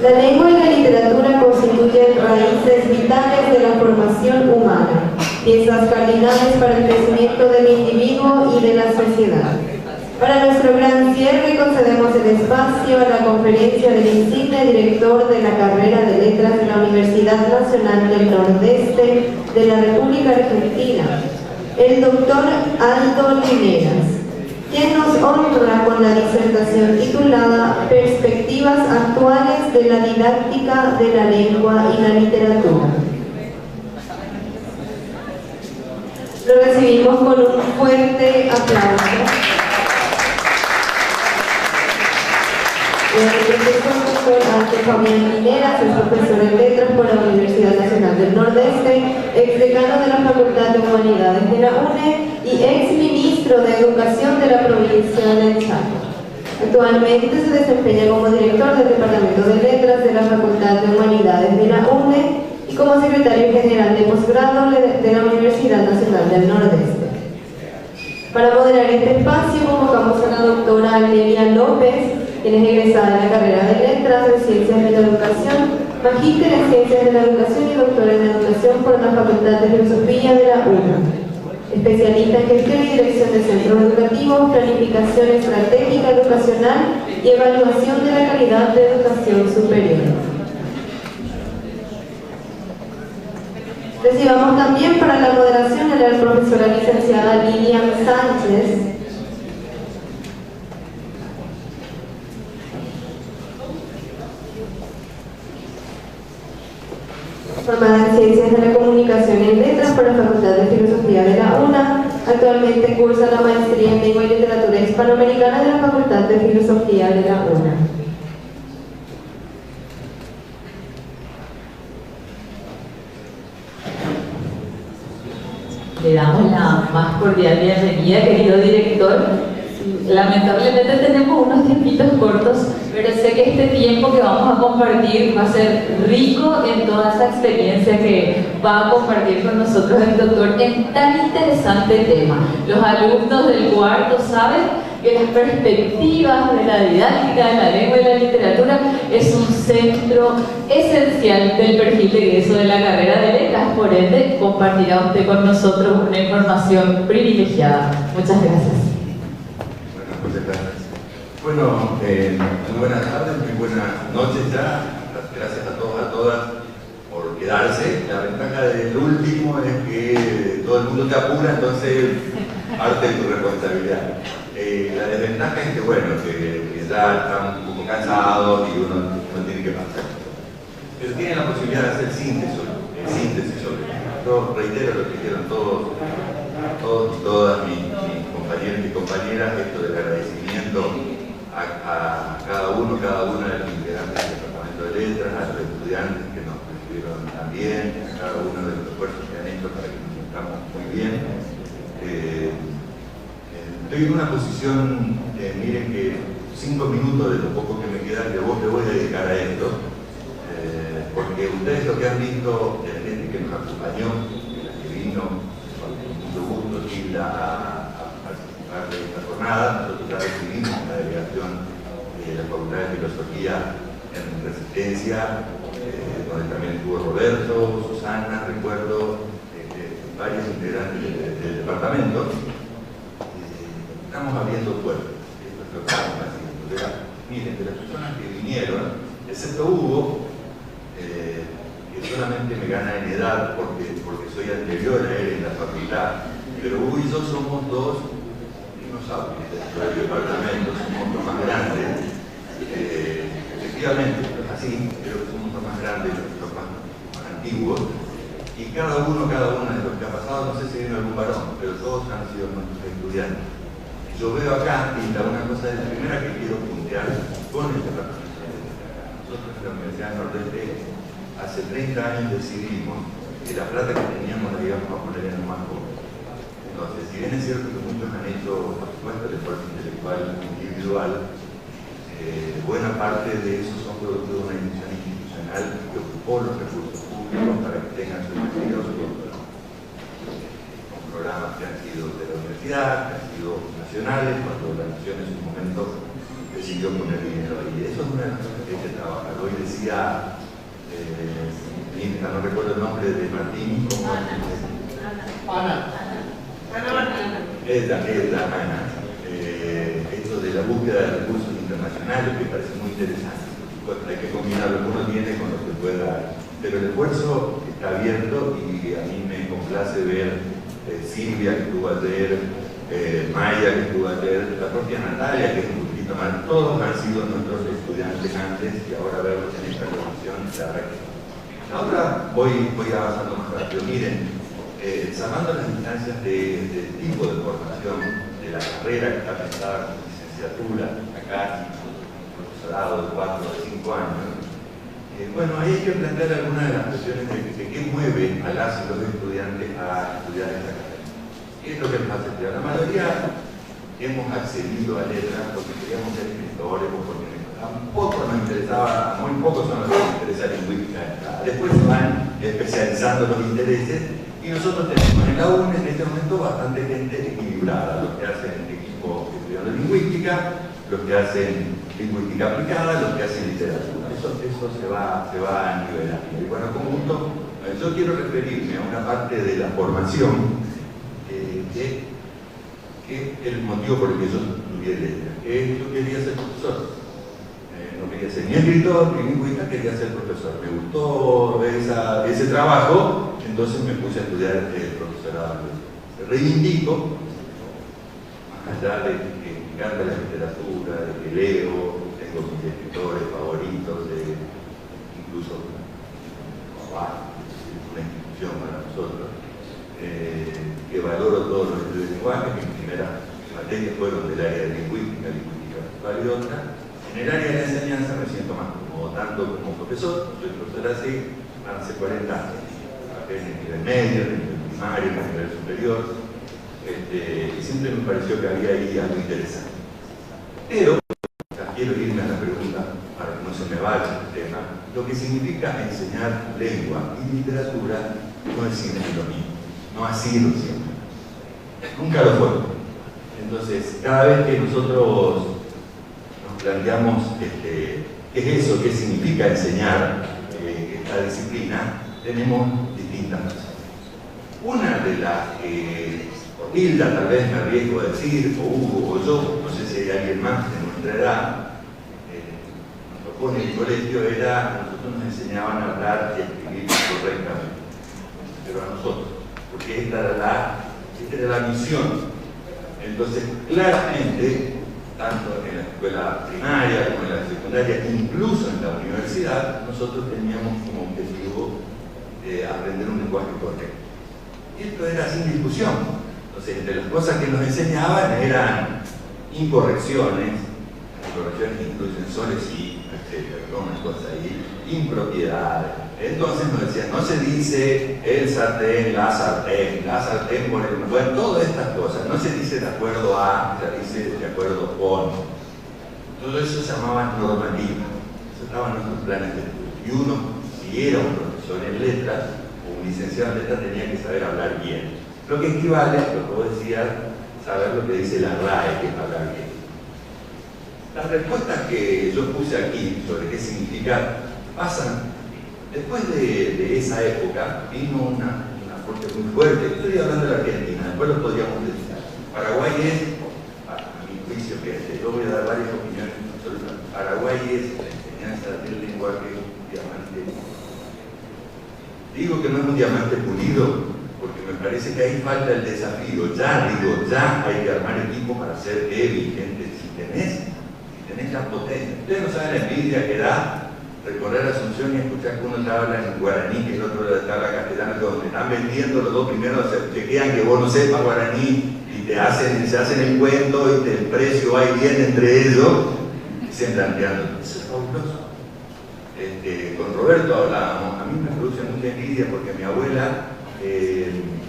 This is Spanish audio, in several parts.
La lengua y la literatura constituyen raíces vitales de la formación humana, piezas cardinales para el crecimiento del individuo y de la sociedad. Para nuestro gran cierre concedemos el espacio a la conferencia del insigne director de la carrera de Letras de la Universidad Nacional del Nordeste de la República Argentina, el doctor Aldo Lineras, quien nos honra con la disertación titulada Perspectivas actuales de la didáctica de la lengua y la literatura. Lo recibimos con un fuerte aplauso. El profesor Aldo Fabián Lineras es profesor en Letras por la Universidad Nacional del Nordeste, exdecano de la Facultad de Humanidades de la UNE y exministro de Educación de la provincia del Chaco. Actualmente se desempeña como director del Departamento de Letras de la Facultad de Humanidades de la UNE y como secretario general de posgrado de la Universidad Nacional del Nordeste. Para moderar este espacio convocamos a la doctora Alelia López, quien es egresada de la carrera de Letras en Ciencias de la Educación, magíster en Ciencias de la Educación y doctora en Educación por la Facultad de Filosofía de la UNA. Especialista en gestión y dirección de centros educativos, planificación estratégica educacional y evaluación de la calidad de educación superior. Recibamos también para la moderación a la profesora licenciada Lilian Sánchez, formada en Ciencias de la Comunicación y en Letras por la Facultad de Filosofía de la UNA. Actualmente cursa la maestría en Lengua y Literatura Hispanoamericana de la Facultad de Filosofía de la UNA. Le damos la más cordial bienvenida, querido director. Lamentablemente tenemos unos tiempitos cortos, pero sé que este tiempo que vamos a compartir va a ser rico en toda esa experiencia que va a compartir con nosotros el doctor en tan interesante tema. Los alumnos del cuarto saben que las perspectivas de la didáctica de la lengua y la literatura es un centro esencial del perfil de egreso de la carrera de Letras. Por ende, compartirá usted con nosotros una información privilegiada. Muchas gracias. Bueno, muy buenas tardes, muy buenas noches ya. Gracias a todos, a todas por quedarse. La ventaja del último es que todo el mundo te apura, entonces parte de tu responsabilidad. La desventaja es que, bueno, que ya están un poco cansados y uno tiene que pasar. Pero tienen la posibilidad de hacer síntesis sobre esto. Yo reitero lo que dijeron todos y todas mis compañeros y compañeras, esto del agradecimiento a cada una de los integrantes del Departamento de Letras, a los estudiantes que nos recibieron también, a cada uno de los esfuerzos que han hecho para que nos sintamos muy bien. Estoy en una posición, miren que 5 minutos de lo poco que me queda, que le voy a dedicar a esto, porque ustedes lo que han visto, la gente que nos acompañó, que vino, con mucho gusto, Gilda, a participar de esta jornada. Nosotros ya recibimos una delegación de la Facultad de Filosofía en Resistencia, donde también estuvo Roberto, Susana, recuerdo, varios integrantes del departamento. Estamos abriendo puertas, esto es lo que estamos haciendo. Miren, de las personas que vinieron, excepto Hugo, que solamente me gana en edad porque soy anterior a él en la facultad, pero Hugo y yo somos dos dinosaurios dentro del departamento, somos los más grandes. Efectivamente, es así, pero somos los más grandes, los más antiguos. Y cada uno de los que ha pasado, no sé si viene algún varón, pero todos han sido nuestros estudiantes. Yo veo acá, y una cosa de la primera que quiero puntear con el departamento de Letras. Nosotros en la Universidad del Nordeste hace 30 años decidimos que la plata que teníamos la íbamos a poner en lo más joven. Entonces, si bien es cierto que muchos han hecho, por supuesto, el esfuerzo intelectual individual, buena parte de eso son producto de una institución institucional que ocupó los recursos públicos para que tengan sus maestrías con programas que han sido de la universidad, que han sido nacionales, cuando la nación en su momento decidió poner dinero ahí. Eso es una de las cosas que hay que trabajar. Hoy decía, no recuerdo el nombre de Martín, ¿cómo? Ana. Esto de la búsqueda de recursos internacionales me parece muy interesante. Bueno, hay que combinar lo que uno tiene con lo que pueda dar. Pero el esfuerzo está abierto y a mí me complace ver Silvia, que estuvo ayer, Maya, que estuvo ayer, la propia Natalia, que es un poquito más. Todos han sido nuestros estudiantes antes y ahora verlos en esta comisión, la verdad que ahora voy avanzando más rápido. Miren, salvando las instancias del tipo de formación, de la carrera que está pensada como licenciatura, acá, profesorado de 4 o 5 años, bueno, ahí hay que plantear algunas de las cuestiones de qué mueve a las y los estudiantes a estudiar esta carrera. ¿Qué es lo que nos hace estudiar? La mayoría hemos accedido a letras porque queríamos ser escritores o porque tampoco nos interesaba, muy pocos son los que nos interesa lingüística. Después se van especializando los intereses y nosotros tenemos en la UNE en este momento bastante gente equilibrada, los que hacen equipo estudiando lingüística, los que hacen lingüística aplicada, los que hacen literatura. Eso se va nivelando. Y bueno, conjunto, yo quiero referirme a una parte de la formación que es el motivo por el que yo estudié letras, que yo quería ser profesor. No quería ser ni escritor ni lingüista, quería ser profesor. Me gustó ese trabajo, entonces me puse a estudiar el profesorado. Reivindico, más allá de que me encanta la literatura, de que leo, tengo mis escritores favoritos, incluso una institución para nosotros, que valoro todos los estudios de lenguaje. Mis primeras materias fueron del área de lingüística visual y otra. En el área de la enseñanza me siento más cómodo, tanto como profesor, soy profesor hace 40 años, en el nivel medio, en el nivel primario, en el nivel superior, y siempre me pareció que había ahí algo interesante. Pero, quiero irme a la pregunta para que no se me vaya el tema. Lo que significa enseñar lengua y literatura no es siempre lo mismo, no ha sido siempre, nunca lo fue. Entonces, cada vez que nosotros planteamos qué es eso, qué significa enseñar esta disciplina, tenemos distintas razones. Una de las que Hilda tal vez me arriesgo a decir, o Hugo o yo, no sé si hay alguien más de nuestra edad, nos tocó en el colegio, nosotros nos enseñaban a hablar y a escribir correctamente, pero a nosotros, porque esta era la misión. Entonces, claramente, tanto en la escuela primaria como en la secundaria, incluso en la universidad, nosotros teníamos como objetivo aprender un lenguaje correcto. Y esto era sin discusión. Entonces, entre las cosas que nos enseñaban eran incorrecciones incluyen soles y, etcétera, unas cosas ahí, impropiedades. Entonces nos decían, no se dice el sartén, la sartén por el... Bueno, todas estas cosas, no se dice de acuerdo a, se dice de acuerdo con. Todo eso se llamaba normativa. Eso estaba en nuestros planes de estudio. Y uno, si era un profesor en letras, o un licenciado en letras, tenía que saber hablar bien. Lo que equivale, lo que vos decías, saber lo que dice la RAE, que es hablar bien. Las respuestas que yo puse aquí sobre qué significa pasan. Después de esa época vino una aporte muy fuerte. Estoy hablando de la Argentina, después lo podríamos decir. Paraguay es, a mi juicio, que yo voy a dar varias opiniones absolutas. Paraguay es la enseñanza del lenguaje diamante. Digo que no es un diamante pulido, porque me parece que ahí falta el desafío. Ya hay que armar equipo para ser vigente. Si tenés la potencia. Ustedes no saben la envidia que da recorrer Asunción y escuchar que uno te habla en guaraní, que el otro te habla castellano, donde están vendiendo los dos primeros, se chequean que vos no sepas guaraní y se hacen el cuento y el precio va y viene entre ellos y se planteando. Eso es fabuloso. Con Roberto hablábamos, a mí me produce mucha envidia porque mi abuela,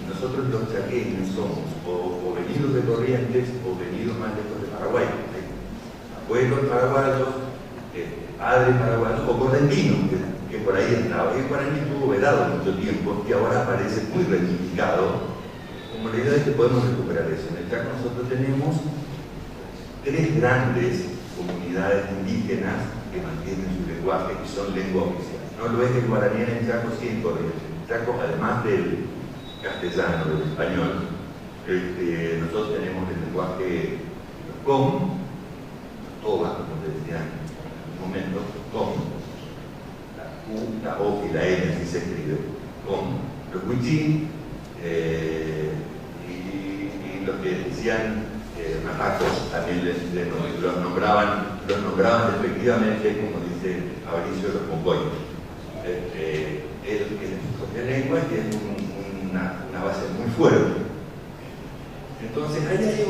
nosotros los chaqueños somos o venidos de Corrientes o venidos más lejos de Paraguay. Abuelos paraguayos, padres paraguayos o correntinos, que por ahí entraba. Y el guaraní estuvo vedado mucho tiempo y ahora aparece muy reivindicado, como la idea de que podemos recuperar eso. En el Chaco nosotros tenemos 3 grandes comunidades indígenas que mantienen su lenguaje y son lengua oficial. No lo es el guaraní en el Chaco, sí, porque el Chaco, además del castellano, del español, nosotros tenemos el lenguaje com, toba, como te decía en un momento, com, la U, la O y la N, así se escribe, com, los huichí, y los que decían majacos también los nombraban respectivamente, como dice Fabricio, los mongoyos. Es su propia lengua y tiene una base muy fuerte. Entonces, ahí hay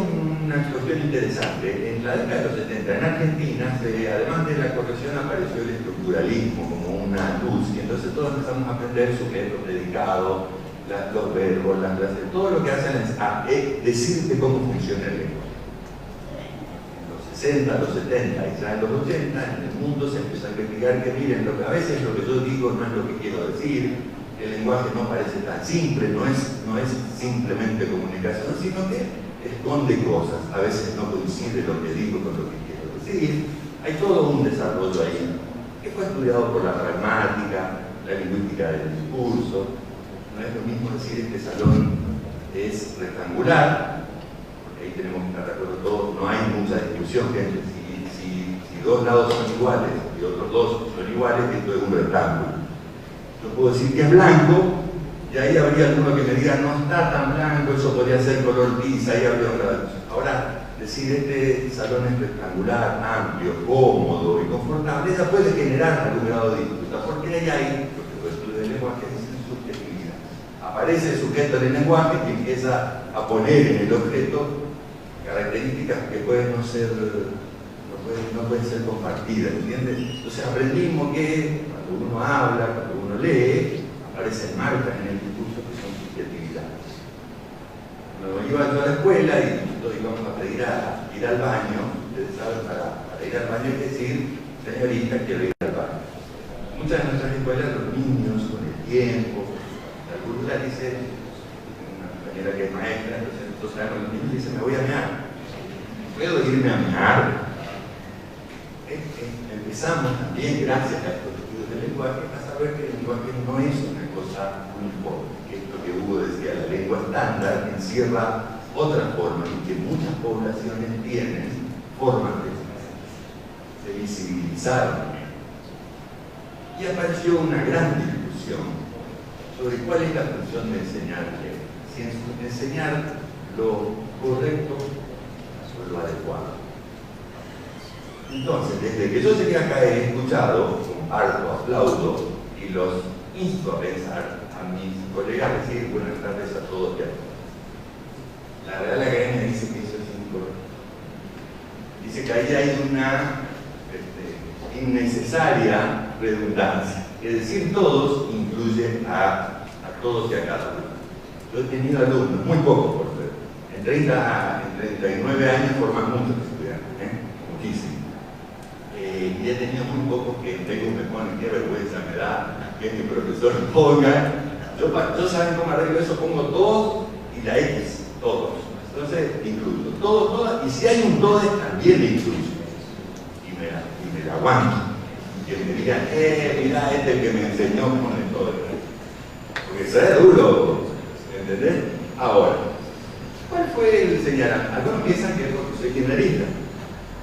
una cuestión interesante. En la década de los 70, en Argentina, además de la corrección, apareció el estructuralismo como una luz, y entonces todos empezamos a aprender sujetos, predicados, los verbos, las clases, todo lo que hacen es decirte cómo funciona el lenguaje. En los 60, los 70 y ya en los 80, en el mundo se empezó a investigar que, miren, a veces lo que yo digo no es lo que quiero decir, el lenguaje no parece tan simple, no es simplemente comunicación, sino que esconde cosas, a veces no coincide lo que digo con lo que quiero decir. Hay todo un desarrollo ahí, que fue estudiado por la pragmática, la lingüística del discurso. No es lo mismo decir este salón es rectangular, porque ahí tenemos que estar de acuerdo todos, no hay mucha discusión, gente. Si dos lados son iguales y otros dos son iguales, esto es un rectángulo. Yo puedo decir que es blanco, y ahí habría alguno que me diga, no está tan blanco, eso podría ser color tiza, ahí habría otra discusión. Ahora, decir este salón es rectangular, amplio, cómodo y confortable, ella puede generar algún grado de dificultad, porque ahí hay, porque los estudios del lenguaje dicen subjetividad. Aparece el sujeto en el lenguaje que empieza a poner en el objeto características que pueden no pueden ser compartidas, ¿entiendes? Entonces aprendimos que cuando uno habla, cuando uno lee, aparecen marcas en el discurso que son subjetividades. Cuando iba yo a la escuela y todos íbamos a pedir a ir al baño, ustedes saben, para ir al baño hay que decir, señorita, quiero ir al baño. Muchas de nuestras escuelas, los niños, con el tiempo, la cultura dice, una compañera que es maestra, entonces sabemos, los niños dicen, me voy a mear. ¿Puedo irme a mear? Empezamos también, gracias a estos estudios del lenguaje, a saber que el lenguaje no es una cosa uniforme, que esto que Hugo decía, la lengua estándar encierra otras formas y que muchas poblaciones tienen formas de se visibilizaron. Y apareció una gran discusión sobre cuál es la función de enseñar lengua. Si enseñar lo correcto o lo adecuado. Entonces, desde que yo llegué acá he escuchado, comparto, aplaudo y los insto a pensar a mis colegas decir buenas tardes a todos y a todas. La Real Academia dice que eso es incorrecto. Dice que ahí hay una innecesaria redundancia. Es decir, todos incluye a todos y a cada uno. Yo he tenido alumnos, muy pocos por ser. En 39 años forman muchos estudiantes, muchísimos. Y he tenido muy pocos que me ponen, qué vergüenza me da que mi profesor ponga. Yo saben cómo arreglo eso, pongo todos y la X, todos. Entonces incluyo todos, y si hay un todes también le incluyo. Y me la aguanto. Que me digan, mirá, este es el que me enseñó con el todo. Porque eso es duro, ¿entendés? Ahora, ¿cuál fue el señalamiento? Algunos piensan que es porque soy kirchnerista.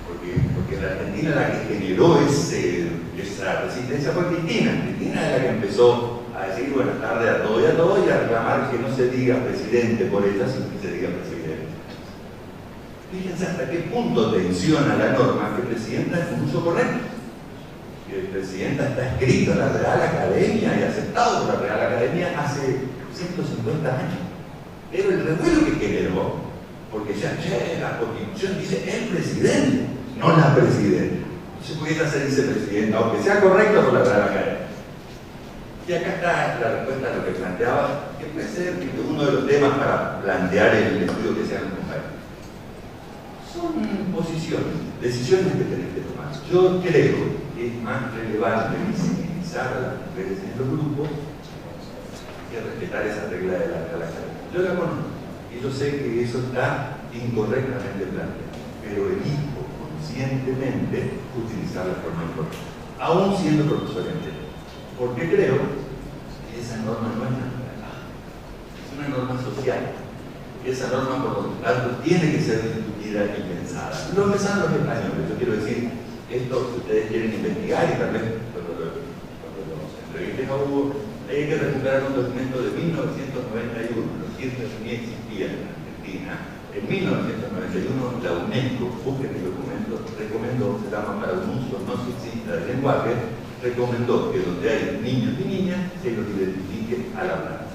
Porque en la Argentina la que generó esa resistencia fue Cristina. Cristina era la que empezó a decir buenas tardes a todos y a reclamar que no se diga presidente por ella, sino que se diga presidente. Fíjense hasta qué punto tensiona la norma que presidenta es un uso correcto. Que presidenta está escrito en la Real Academia y aceptado por la Real Academia hace 150 años. Pero el revuelo que generó, porque ya la Constitución dice el presidente, no la presidenta. No se puede hacer vicepresidenta, aunque sea correcto por la Real Academia. Y acá está la respuesta a lo que planteaba, que puede ser uno de los temas para plantear el estudio que se hagan compañeros. Son posiciones, decisiones que tenés que tomar. Yo creo que es más relevante visibilizar a las mujeres en los grupos que respetar esa regla de la Real Academia. Yo la conozco y yo sé que eso está incorrectamente planteado, pero elijo con conscientemente utilizar la forma informal, aún siendo profesor entero. Porque creo que esa norma no es natural, es una norma social. Esa norma, por lo tanto, tiene que ser discutida y pensada. Lo que son los españoles, yo quiero decir, esto que ustedes quieren investigar y tal vez cuando los entrevistes a Hugo, hay que recuperar un documento de 1991, los ciertos ni existían en Argentina. En 1991 la UNESCO, busquen el documento, recomendó, se llama para un uso no sexista del lenguaje, recomendó que donde hay niños y niñas se los identifique al hablar.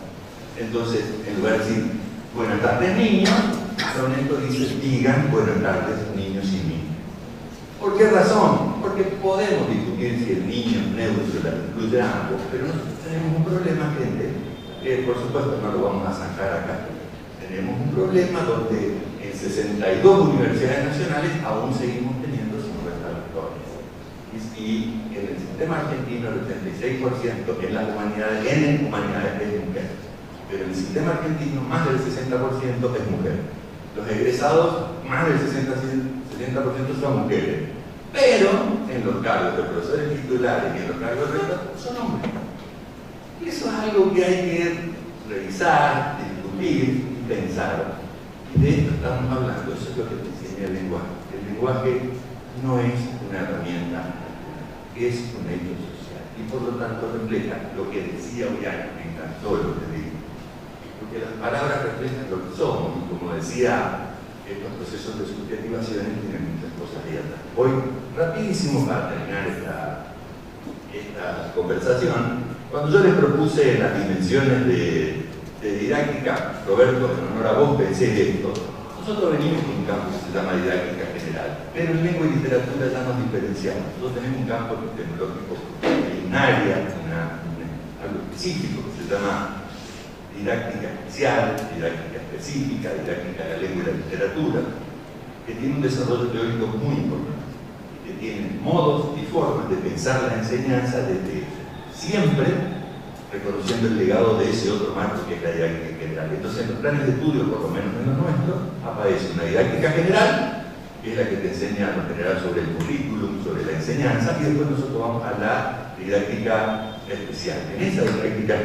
Entonces, en lugar de decir buenas tardes niños, la UNESCO dice digan buenas tardes niños y niñas. ¿Por qué razón? Porque podemos discutir si el niño es neutro, la incluye ambos, pero nosotros tenemos un problema, gente, que por supuesto no lo vamos a zanjar acá. Tenemos un problema donde en 62 universidades nacionales aún seguimos teniendo 50 rectores. Y en el sistema argentino el 86% en las humanidades, es mujer. Pero en el sistema argentino más del 60% es mujer. Los egresados, más del 60% son mujeres. Pero en los cargos de profesores titulares y en los cargos de rector son hombres. Y eso es algo que hay que revisar, discutir, pensar. Y de esto estamos hablando, eso es lo que te enseña el lenguaje. El lenguaje no es una herramienta, es un hecho social. Y por lo tanto refleja lo que decía Ollanta, me encantó lo que dijo. Porque las palabras reflejan lo que somos, y como decía, estos procesos de subjetivación tienen muchas cosas abiertas. Voy rapidísimo para terminar esta conversación. Cuando yo les propuse las dimensiones de didáctica, Roberto, en honor a vos, pensé esto. Nosotros venimos de un campo que se llama didáctica general, pero en lengua y literatura ya nos diferenciamos. Nosotros tenemos un campo epistemológico, un área, algo específico que se llama didáctica especial, didáctica específica, didáctica de la lengua y la literatura, que tiene un desarrollo teórico muy importante, que tiene modos y formas de pensar la enseñanza desde siempre, reconociendo el legado de ese otro marco que es la didáctica general. Entonces, en los planes de estudio, por lo menos en los nuestros, aparece una didáctica general, que es la que te enseña lo general sobre el currículum, sobre la enseñanza, y después nosotros vamos a la didáctica especial. En esa didáctica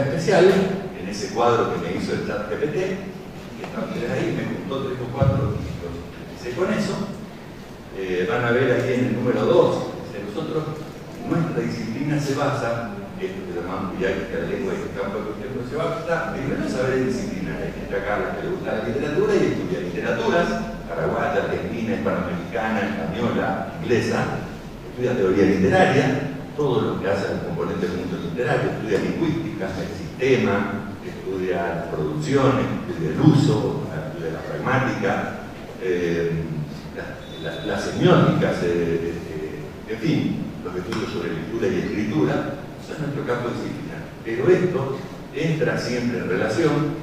especial, en ese cuadro que me hizo el ChatGPT, que están ustedes ahí, me juntó 3 o 4 y los empecé con eso. Van a ver ahí en el número 2, nosotros, nuestra disciplina se basa, esto que llamamos didáctica de lengua y el campo de cuestión, se basa primero en saberes disciplinares. Entre acá las que le gusta la literatura y estudia literaturas, paraguaya, argentina, hispanoamericana, española, inglesa, estudia teoría literaria, todo lo que hace el componente del mundo literario, estudia lingüística, el sistema, estudia las producciones, estudia el uso, estudia la pragmática, las semióticas, en fin, los estudios sobre lectura y escritura, eso es nuestro campo disciplinar. Pero esto entra siempre en relación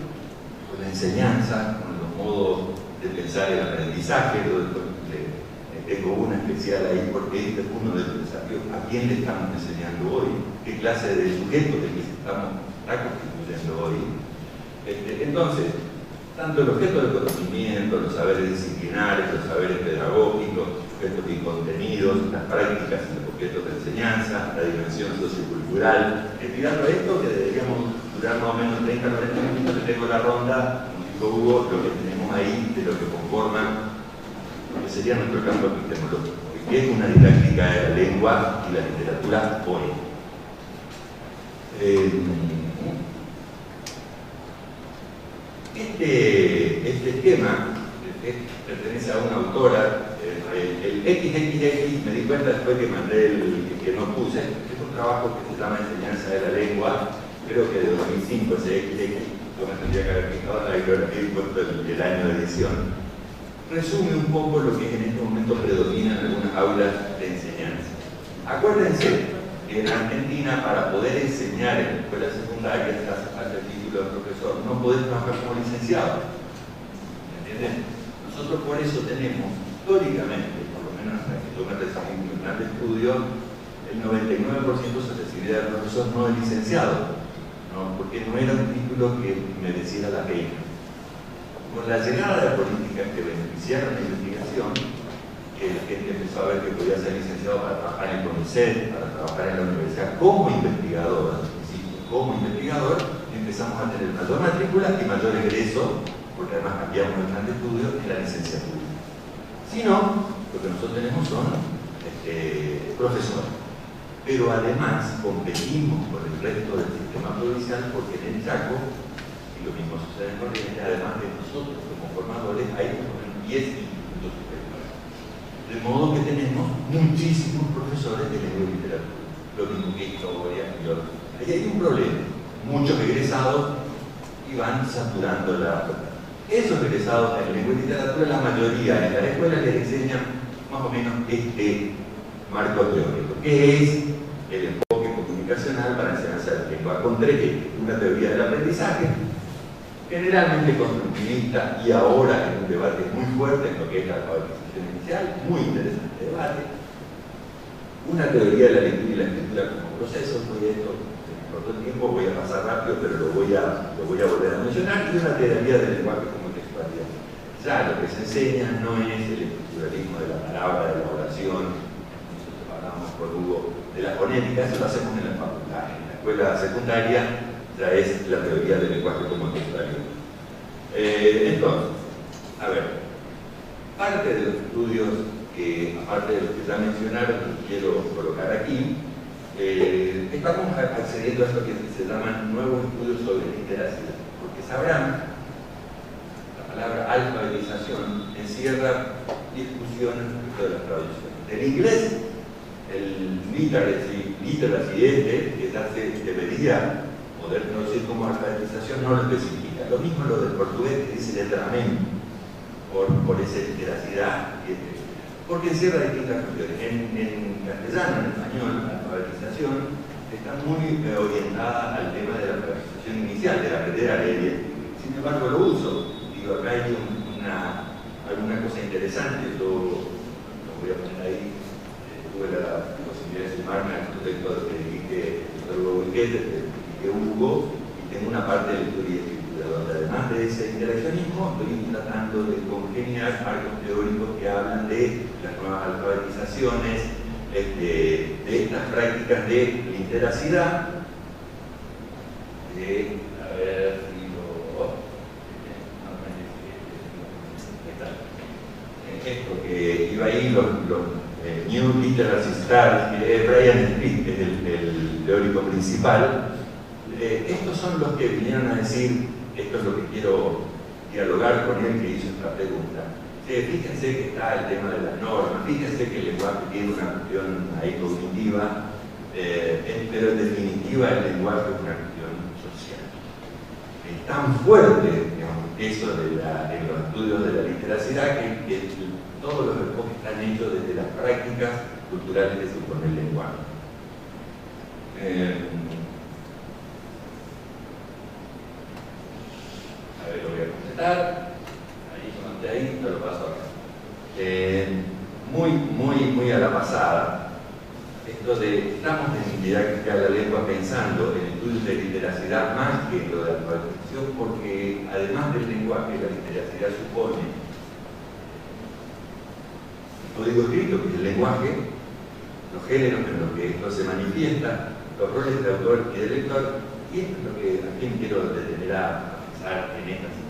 con la enseñanza, con los modos de pensar el aprendizaje. Tengo una especial ahí porque este es uno de los desafíos. ¿A quién le estamos enseñando hoy? ¿Qué clase de sujeto de que está constituyendo hoy? Entonces, tanto el objeto del conocimiento, los saberes disciplinares, los saberes pedagógicos, objetos y contenidos, las prácticas y los objetos de enseñanza, la dimensión sociocultural. Explicando esto, que deberíamos durar más o menos 30-40 minutos, le tengo la ronda, como dijo Hugo, lo que tenemos ahí, de lo que conforma lo que sería nuestro campo epistemológico, que es una didáctica de la lengua y la literatura hoy. Este esquema pertenece a una autora, el XXX, me di cuenta después que mandé el que no puse, es un trabajo que se llama Enseñanza de la Lengua, creo que de 2005 ese XX, yo me tendría que haber fijado en la bibliografía y puesto el año de edición. Resume un poco lo que en este momento predomina en algunas aulas de enseñanza. Acuérdense que en Argentina, para poder enseñar en la escuela secundaria, hace falta el título de profesor, no podés trabajar como licenciado. ¿Entienden? Nosotros por eso tenemos, históricamente, por lo menos hasta que yo me recibí en mi plan de estudio, el 99% se recibía de profesor, no de licenciado, ¿no? Porque no era un título que mereciera la pena. con la llegada de políticas que beneficiaron la investigación, que la gente empezó a ver que podía ser licenciado para trabajar en CONICET, para trabajar en la universidad como investigador, empezamos a tener mayor matrícula y mayor egreso, porque además cambiamos el plan de estudio en la licenciatura. Si no, lo que nosotros tenemos son profesores. Pero además competimos con el resto del sistema provincial porque en el Chaco, y lo mismo sucede en Corrientes, además de nosotros como formadores, hay como 10 institutos superiores. De modo que tenemos muchísimos profesores de lengua y literatura, lo mismo que historia y otros. Ahí hay un problema, muchos egresados y van saturando la facultad. Esos egresados en lengua y literatura, la mayoría en la escuela les enseñan más o menos este marco teórico, que es el enfoque comunicacional para enseñanza de lengua con tres, una teoría del aprendizaje, generalmente constructivista y ahora en un debate muy fuerte en lo que es la alfabetización inicial, muy interesante debate, una teoría de la lectura y la escritura como proceso, proyecto, por todo el tiempo voy a pasar rápido, pero lo voy a volver a mencionar, y una teoría del lenguaje como textualidad. Ya lo que se enseña no es el estructuralismo de la palabra, de la oración, nosotros hablamos por Hugo de la fonética, eso lo hacemos en la facultad, en la escuela secundaria ya es la teoría del lenguaje como textualidad. Entonces, a ver, parte de los estudios que, aparte de los que ya mencionaron, quiero colocar aquí, estamos accediendo a esto que se llaman nuevos estudios sobre literacidad, porque sabrán, la palabra alfabetización encierra discusiones respecto de las traducciones. Del inglés, el literacy que ya se debería poder traducir como alfabetización, no lo especifica. Lo mismo lo del portugués, que dice letramento, por esa literacidad, porque encierra distintas cuestiones. En castellano, en español, la alfabetización está muy orientada al tema de la alfabetización inicial, de aprender a leer. Sin embargo, lo uso. Digo, acá hay alguna cosa interesante. Yo lo voy a poner ahí. Tuve la posibilidad de sumarme al proyecto que dirige el doctor Hugo, y tengo una parte de lectura y escritura, donde además de ese interaccionismo, estoy tratando de congeniar marcos teóricos que hablan de las nuevas alfabetizaciones, de estas prácticas de literacidad, esto que iba ahí, los New Literacy Stars, que es Brian Smith, que es el teórico principal. Estos son los que vinieron a decir, esto es lo que quiero dialogar con él que hizo esta pregunta. Fíjense que está el tema de las normas, fíjense que el lenguaje tiene una cuestión ahí cognitiva, pero en definitiva el lenguaje es una cuestión social. Es tan fuerte, digamos, eso en los estudios de la literacidad que todos los enfoques están hechos desde las prácticas culturales que supone el lenguaje. A ver, lo voy a completar. Ahí, te lo paso acá. Muy a la pasada, esto de estamos en didáctica de la lengua pensando en estudios de literacidad más que en lo de alfabetización, porque además del lenguaje, la literacidad supone el código escrito, que es el lenguaje, los géneros en los que esto se manifiesta, los roles de autor y de lector, y esto es lo que también quiero detener a pensar en esta situación.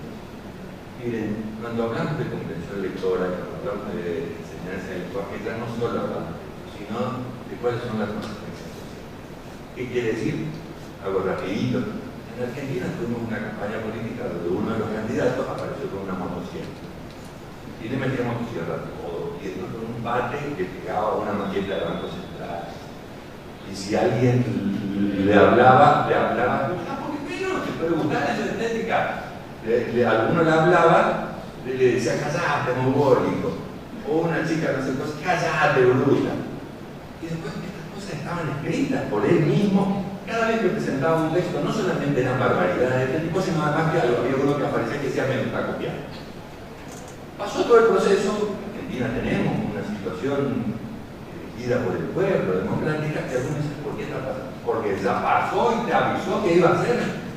Miren, cuando hablamos de comprensión lectora, cuando hablamos de enseñanza del lenguaje, ya no solo hablamos de esto, sino de cuáles son las consecuencias sociales. ¿Qué quiere decir? Algo rapidito. En Argentina tuvimos una campaña política donde uno de los candidatos apareció con una motosierra. Y le metíamos motosierra a todo, y con un bate que pegaba a una maqueta del Banco Central. Y si alguien le hablaba, ¿por qué no? ¿Te puede gustar esa estética? Alguno le hablaba, le decía, callate, mongólico. O una chica, no sé qué, callate, bruta. Y después estas cosas estaban escritas por él mismo. Cada vez que presentaba un texto, no solamente eran barbaridades de este tipo, sino además que había uno que aparecía que decía, me está copiando. Pasó todo el proceso. En Argentina tenemos una situación elegida por el pueblo, democrática, que algunos dicen, ¿por qué está pasando? Porque ya pasó y te avisó que iba a hacer.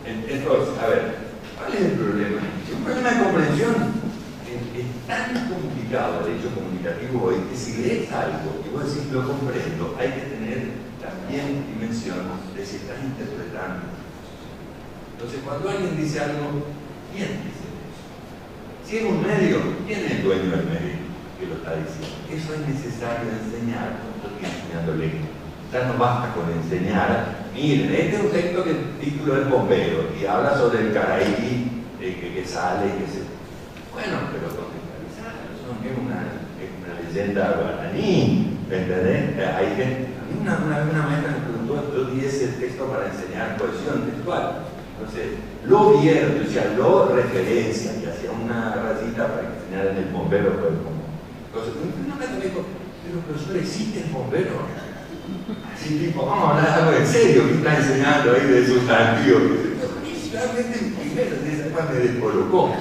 Entonces, a ver, ¿cuál es el problema? un problema de comprensión. Es tan complicado el hecho comunicativo hoy que si lees algo y vos decís lo comprendo, hay que tener también dimensión de si estás interpretando. Entonces, cuando alguien dice algo, ¿quién dice eso? Si es un medio, ¿quién es el dueño del medio que lo está diciendo? Eso es necesario enseñar, estoy enseñándole. Ya no basta con enseñar. Miren, este es un texto que el título es Bombero y habla sobre el Caraí que sale y que se... Bueno, pero contextualizar, eso es una leyenda guaraní, ¿me entendés? Hay gente, a mí una maestra me preguntó, yo di ese texto para enseñar cohesión textual. Entonces, lo vierte, o sea, lo referencia y hacía una rayita para que enseñaran el bombero. Entonces, no me dijo, pero profesor, ¿existe el bombero? Así tipo, vamos a hablar algo en serio, ¿qué está enseñando ahí de sustantivo? Realmente primero después me descolocó.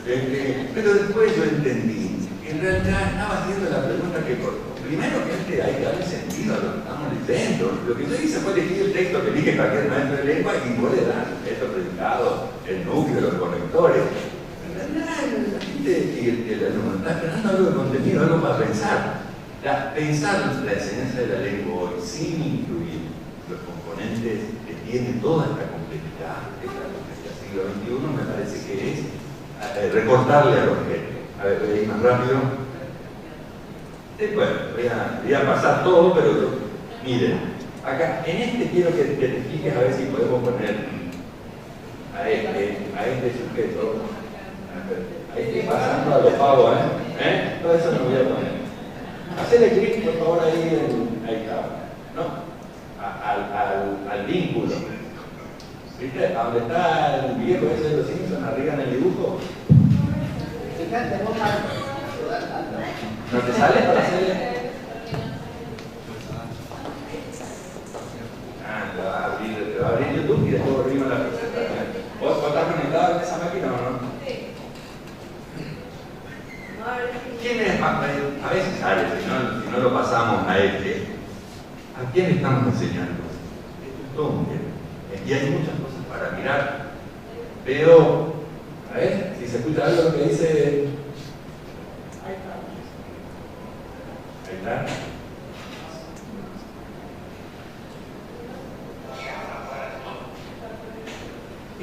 Pero después yo entendí que en realidad estaba haciendo la pregunta que primero que hay que darle sentido a lo que estamos leyendo. Lo que yo hice fue elegir el texto que elige cualquier maestro de lengua y vos le das el predicado, el núcleo, los conectores. En realidad la gente y el alumno está esperando algo de contenido, algo para pensar. Pensar la enseñanza de la lengua hoy sin incluir los componentes que tiene toda esta complejidad, siglo XXI, me parece que es recortarle al objeto. A ver, voy a ir más rápido. Bueno, voy a pasar todo, pero miren, acá en este quiero que te fijes a ver si podemos poner a este sujeto. Ahí estoy pasando a los pavos, Todo eso no voy a poner. Hacele clic, por favor, ahí está, ¿no? Al vínculo. ¿Viste? A donde está el viejo ese de los Simpsons, arriba en el dibujo. Fíjate, vos ¿no te sale para hacerle? Te va a abrir YouTube y después volvimos a la presentación. ¿Vos estás conectado en esa máquina o no? Sí. ¿Quién es más? A veces sale, si no lo pasamos a este. ¿A quién estamos enseñando? Esto es todo un tema. Y hay muchas cosas para mirar. Veo, a ver, si se escucha algo lo que dice. Ahí está.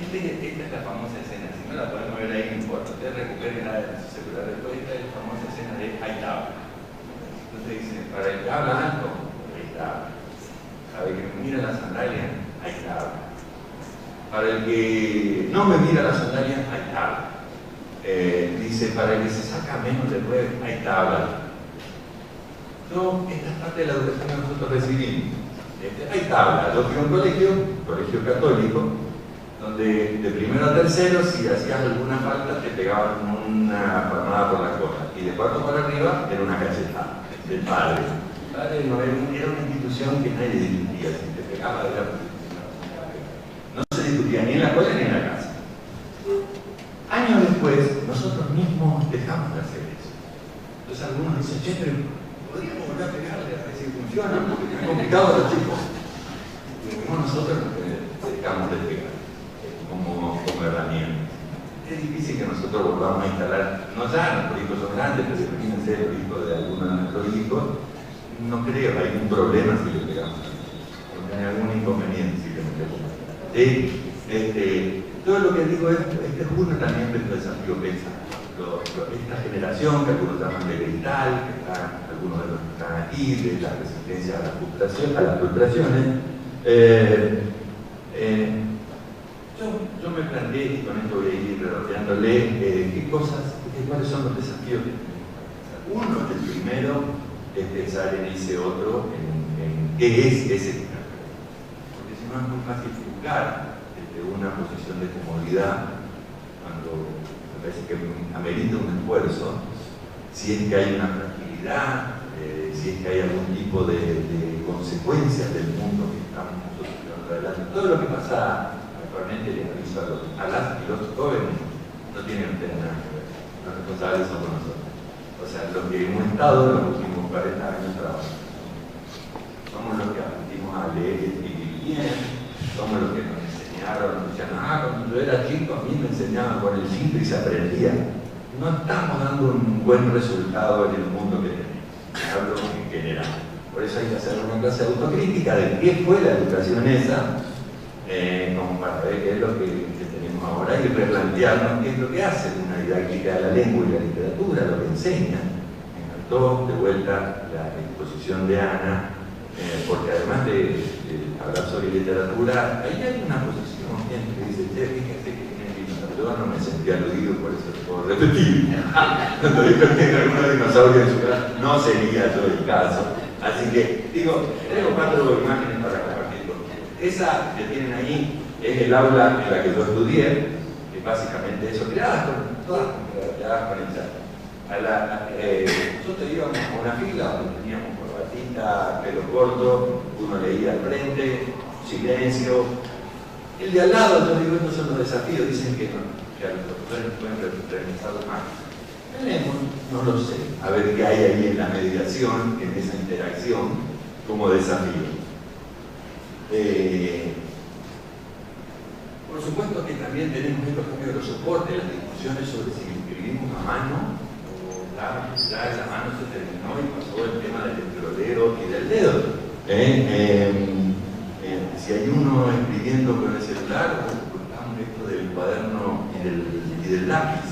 Esta es la famosa escena, si no la podemos ver ahí, no importa, ustedes recuperen nada de su celular después. Esta es la famosa escena de hay tabla. Entonces dice, para el que habla alto, hay tabla. Para el que me mira la sandalia, hay tabla. Para el que no me mira la sandalia, hay tabla. Dice, para el que se saca menos de 9, hay tabla. No, esta es parte de la educación que nosotros recibimos. Hay tabla. Yo fui a un colegio católico, donde de primero a tercero, si hacías alguna falta, te pegaban una palmada por la cola. Y de cuarto para arriba, era una cachetada del padre. El padre no era una institución que nadie discutía. Si te pegaba, no se discutía ni en la escuela ni en la casa. Años después, nosotros mismos dejamos de hacer eso. Entonces algunos dicen, che, pero podríamos volver a pegarle a ver si funciona, porque es complicado a los chicos. Y como nosotros nos dedicamos de pegar como herramienta. Es difícil que nosotros volvamos a instalar, no ya nuestros hijos son grandes, pero imagínense los hijos de algunos de nuestros hijos, no creo, hay un problema si le pegamos, porque hay algún inconveniente si le metemos. Todo lo que digo es uno también de nuestro desafío pensar. Esta generación que algunos llaman de cristal, algunos de los que están aquí, de la resistencia a las frustraciones, yo me planteé, y con esto voy a ir redondeándole, cuáles son los desafíos que tenemos. Uno, el primero, es pensar en ese otro, en qué es ese cristal. Porque si no es muy fácil juzgar desde una posición de comodidad, cuando me parece que amerita un esfuerzo, si es que hay una fragilidad, si es que hay algún tipo de consecuencias del mundo que estamos nosotros llevando adelante. Todo lo que pasa actualmente, les aviso a las y los jóvenes, no tienen ustedes nada que ver. Los responsables somos nosotros. O sea, los que hemos estado en los últimos 40 años trabajando. Somos los que aprendimos a leer y escribir bien, somos los que nos enseñaron enseñaron, decían, cuando yo era chico a mí me enseñaban con el 5 y se aprendía. No estamos dando un buen resultado en el mundo que tenemos. Hablo en general. Por eso hay que hacer una clase de autocrítica de qué fue la educación esa, como para ver qué es lo que tenemos ahora y replantearnos qué es lo que hace una didáctica de la lengua y la literatura, lo que enseña. Me encantó de vuelta la exposición de Ana, porque además de hablar sobre literatura, ahí hay una posición que dice, fíjate que en literatura no me sentí aludido, por eso lo puedo repetir. Cuando dijo que en algunos dinosaurios en su casa, no sería yo el caso. Así que, digo, tengo 4 imágenes para compartir con ustedes. Esa que tienen ahí es el aula en la que yo estudié, que básicamente eso, creadas con el chat. Nosotros íbamos a una fila donde teníamos corbatita, pelo corto, uno leía al frente, silencio. El de al lado, yo digo, estos son los desafíos, dicen que no, que a los profesores pueden realizarlo más. No lo sé, a ver qué hay ahí en la mediación, en esa interacción, como desafío. Por supuesto que también tenemos estos cambios de los soportes, las discusiones sobre si escribimos a mano o ya la mano se terminó y pasó el tema del escrolero y del dedo. Si hay uno escribiendo con el celular, ocultamos esto del cuaderno y del lápiz.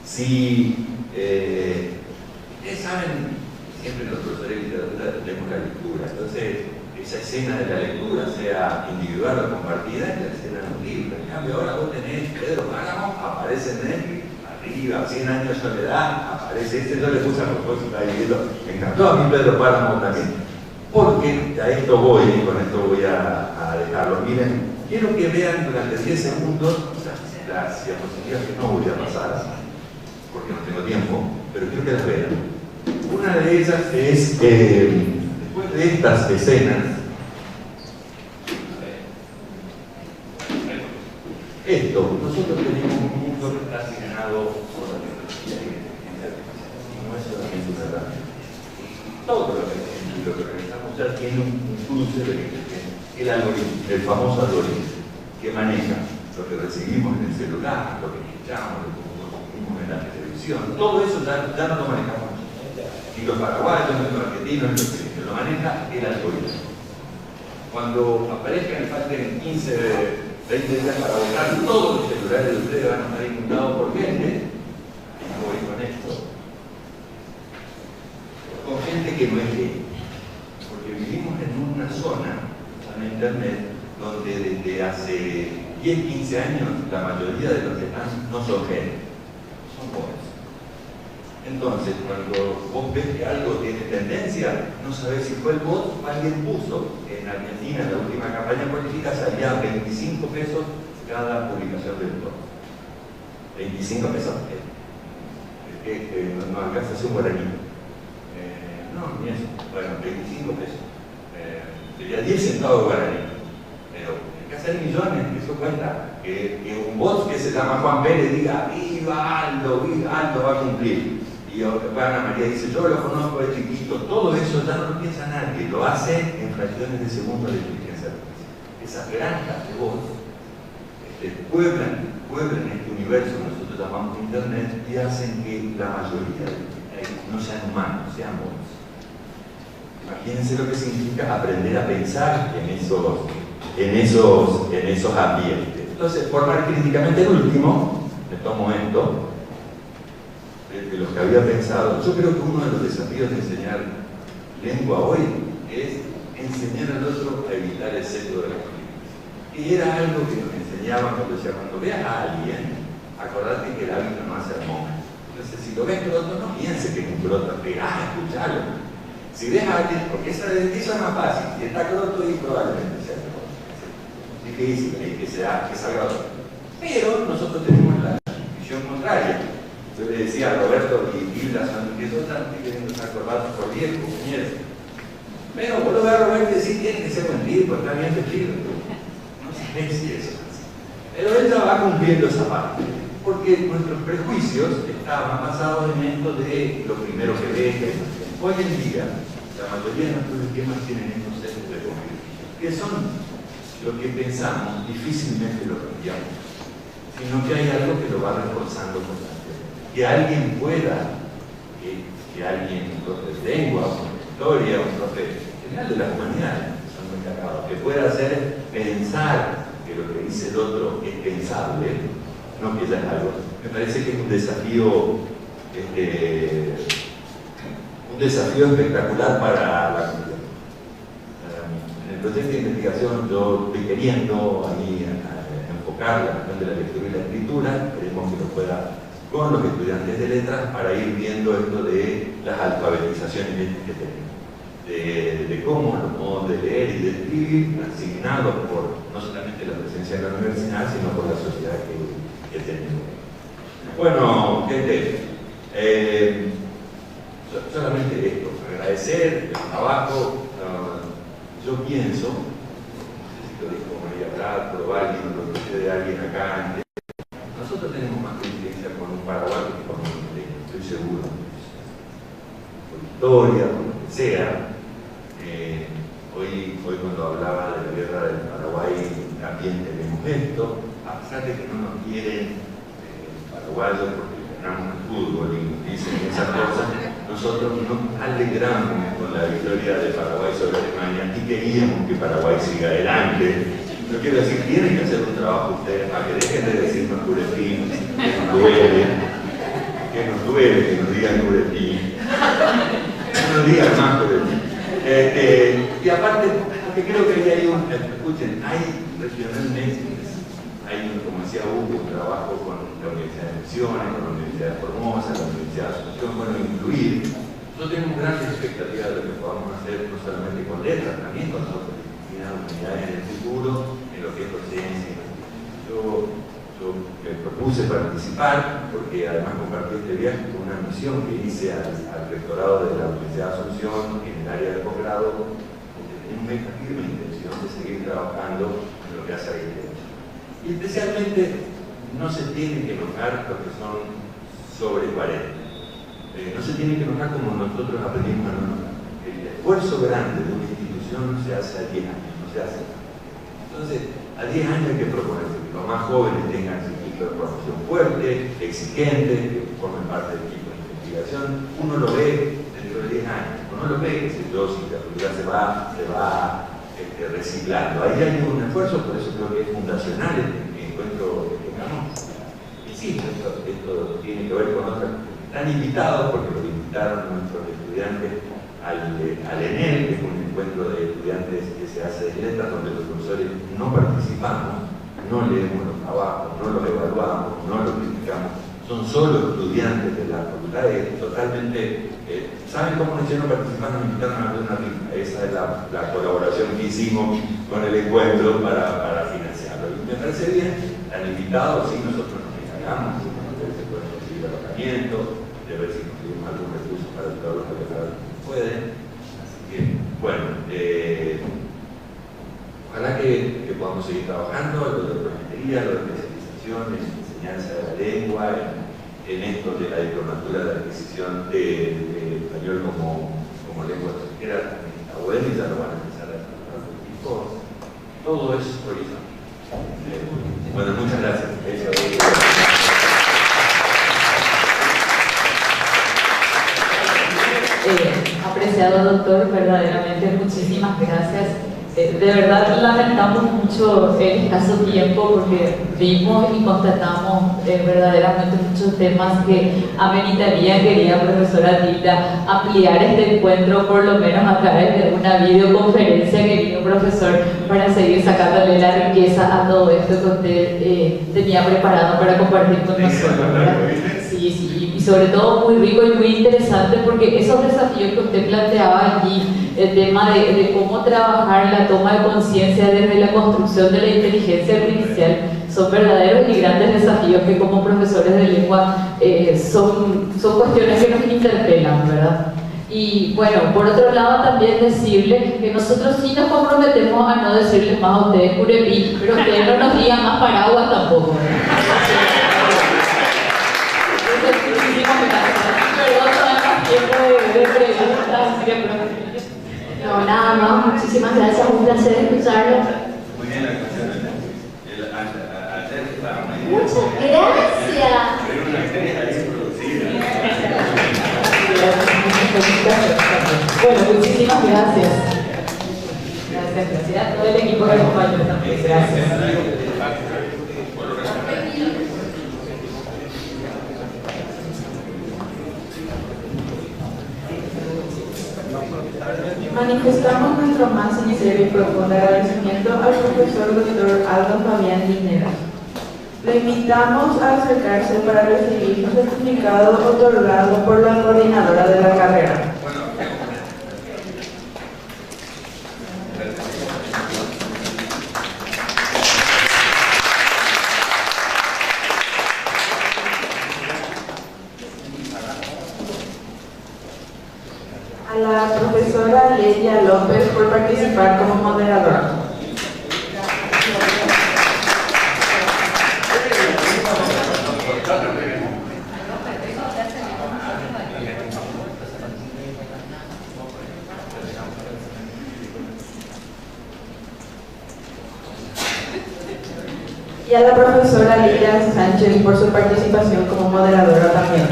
Si ustedes saben, siempre los profesores de literatura tenemos la lectura, entonces esa escena de la lectura, sea individual o compartida, es la escena de un libro. En cambio, ahora vos tenés Pedro Páramo, aparece en Netflix, arriba, 100 años de soledad, aparece yo le puse a propósito ahí, me encantó a mí Pedro Páramo también. Porque a esto voy, y con esto voy a dejarlo. Miren, quiero que vean durante 10 segundos las diapositivas que no voy a pasar, porque no tengo tiempo, pero quiero que las vean. Una de ellas es, después de estas escenas, nosotros tenemos un mundo que está asignado por la tecnología y no es solamente una herramienta. Todo lo que realizamos ya tiene un cruce de el algoritmo, el famoso algoritmo, que maneja lo que recibimos en el celular, lo que escuchamos, lo que consumimos en la televisión. Todo eso ya no lo manejamos. Ni los paraguayos, ni los argentinos, lo maneja el algoritmo. Cuando aparezcan y falten 15, 20 días para votar, todos los celulares de ustedes van a estar inundados por gente, y no voy con esto, con gente que no es gay. Porque vivimos en una zona, en internet, donde desde hace 10, 15 años la mayoría de los que están no son gay, son jóvenes. Entonces, cuando vos ves que algo tiene tendencia, no sabés si fue el bot o alguien puso. En Argentina, en la última campaña política, salía 25 pesos cada publicación del bot. 25 pesos. No alcanza a ser un guaraní. No, ni eso. Bueno, 25 pesos. Sería 10 centavos de guaraní. Pero hay que hacer millones, eso cuenta. Que un bot que se llama Juan Pérez diga, viva Aldo va a cumplir. Y Ana María dice, yo lo conozco de chiquito, todo eso ya no lo piensa nadie, lo hace en fracciones de segundo de inteligencia artificial. Esas granjas de voz pueblan este universo que nosotros llamamos Internet y hacen que la mayoría no sean humanos, sean voz. Imagínense lo que significa aprender a pensar en esos ambientes. Entonces, formar críticamente el último, le tomo esto, de los que había pensado. Yo creo que uno de los desafíos de enseñar lengua hoy es enseñar al otro a evitar el sesgo de la política. Y era algo que nos enseñaban cuando decía, cuando veas a alguien, acordate que el hábito no hace monje. Entonces, si lo ves croto, no pienses que es un croto, escuchalo. Si ves a alguien, porque eso es más fácil, si está croto y probablemente sea croto. Es difícil que salga otro. Pero nosotros tenemos la visión contraria. Yo le decía a Roberto y Hilda, que yo están queriendo estar corbados por viejo, compañeros. Pero vos lo ves a Roberto y decís, tiene que ser buen tipo, está bien vestido. No sé si eso es así. Pero él ya va cumpliendo esa parte. Porque nuestros prejuicios estaban basados en esto de lo primero que ves. Hoy en día, la mayoría de nuestros esquemas tienen estos sesgos de conflicto, que son lo que pensamos difícilmente lo cambiamos, sino que hay algo que lo va reforzando constantemente. Que alguien pueda, que alguien, un profe de lengua, un profe de historia, un profe general de las humanidades, son muy encargados, que pueda hacer pensar que lo que dice el otro es pensable, no que ya es algo. Me parece que es un desafío espectacular para la comunidad. En el proyecto de investigación yo estoy queriendo ahí enfocar la cuestión de la lectura y la escritura, queremos que lo pueda con los estudiantes de letras para ir viendo esto de las alfabetizaciones que tenemos, de cómo los modos de leer y de escribir asignados por no solamente la presencia de la universidad, sino por la sociedad que tenemos. Bueno, gente, solamente esto, agradecer el trabajo. Yo pienso, no sé si lo dijo María Prat, pero alguien, lo escuché de alguien acá, nosotros tenemos más coincidencia con un paraguayo que con un chileno, estoy seguro. Por historia, por lo que sea. Hoy cuando hablaba de la guerra del Paraguay también tenemos esto, a pesar de que no nos quieren paraguayos porque ganamos el fútbol y nos dicen esas cosas, nosotros nos alegramos con la victoria de Paraguay sobre Alemania y queríamos que Paraguay siga adelante. Yo quiero decir, tienen que hacer un trabajo ustedes para que dejen de decirnos Curepín, que nos duele, que nos digan Curepín, que nos digan más Curepín. Y aparte, porque creo que hay escuchen, hay regionalmente, hay, como decía Hugo, un trabajo con la Universidad de Misiones, con la Universidad de Formosa, la Universidad de Asunción, bueno, incluir. Nosotros tenemos grandes expectativas de lo que podamos hacer, no solamente con letras, también con otras unidades en el futuro, en lo que es docencia. Yo me propuse participar, porque además compartí este viaje con una misión que hice al rectorado de la Universidad de Asunción en el área de posgrado, porque tenía una firme intención de seguir trabajando en lo que hace a la. Y especialmente no se tienen que enojar los que son sobre 40. No se tienen que enojar como nosotros aprendimos a no enojar. El esfuerzo grande de una institución se hace a 10 años, no se hace. Entonces, a 10 años hay que proponerse que los más jóvenes tengan ese equipo de formación fuerte, exigente, que formen parte del equipo de investigación. Uno lo ve dentro de 10 años, uno lo ve, que si la cultura se va reciclando. Ahí hay un esfuerzo, por eso creo que es fundacional el encuentro que tengamos. Y sí, esto tiene que ver con otras. Están invitados, porque los invitaron nuestros estudiantes al ENEL, que es un encuentro de estudiantes que se hace de letras, donde los profesores no participamos, no leemos los trabajos, no los evaluamos, no los criticamos. Son solo estudiantes de la facultad, totalmente. ¿Saben cómo nos hicieron participar? Nos invitaron a hacer una rifa. Esa es la colaboración que hicimos con el encuentro para financiarlo. Y me parece bien, están invitados, sí, nosotros nos encargamos de ver si pueden conseguir alojamiento, de ver si conseguimos algún recurso para todos los que pueden. Así que, bueno, ojalá que podamos seguir trabajando, lo de prometería, lo de especialización, en enseñanza de la lengua, en esto de la diplomatura de adquisición de español como lengua extranjera, también está bueno y ya lo van a empezar a tratar los equipos. Todo es horizontal. Bueno, muchas gracias. Apreciado doctor, verdaderamente muchísimas gracias. De verdad lamentamos mucho el escaso tiempo porque vimos y constatamos verdaderamente muchos temas que ameritaría, querida profesora Tilda, ampliar este encuentro por lo menos a través de una videoconferencia, querido profesor, para seguir sacándole la riqueza a todo esto que usted tenía preparado para compartir con nosotros, ¿verdad? Sí, y sobre todo muy rico y muy interesante porque esos desafíos que usted planteaba allí, el tema de cómo trabajar la toma de conciencia desde la construcción de la inteligencia artificial, son verdaderos y grandes desafíos que como profesores de lengua son cuestiones que nos interpelan, ¿verdad? Y bueno, por otro lado también decirles que nosotros sí nos comprometemos a no decirles más a ustedes Curepí, pero ustedes no nos digan más paraguas tampoco, ¿verdad? No, nada más, muchísimas gracias, un placer escucharlo. Muy bien la canción. Ayer estábamos ahí. Muchas gracias. Era una actriz ahí producida. Bueno, muchísimas gracias. Gracias, gracias a todo el equipo que acompañó también. Gracias. Manifestamos nuestro más sincero y profundo agradecimiento al profesor Dr. Aldo Fabián Linera. Le invitamos a acercarse para recibir un certificado otorgado por la coordinadora de la carrera. A la profesora Lelia López por participar como moderadora. Y a la profesora Lilia Sánchez por su participación como moderadora también.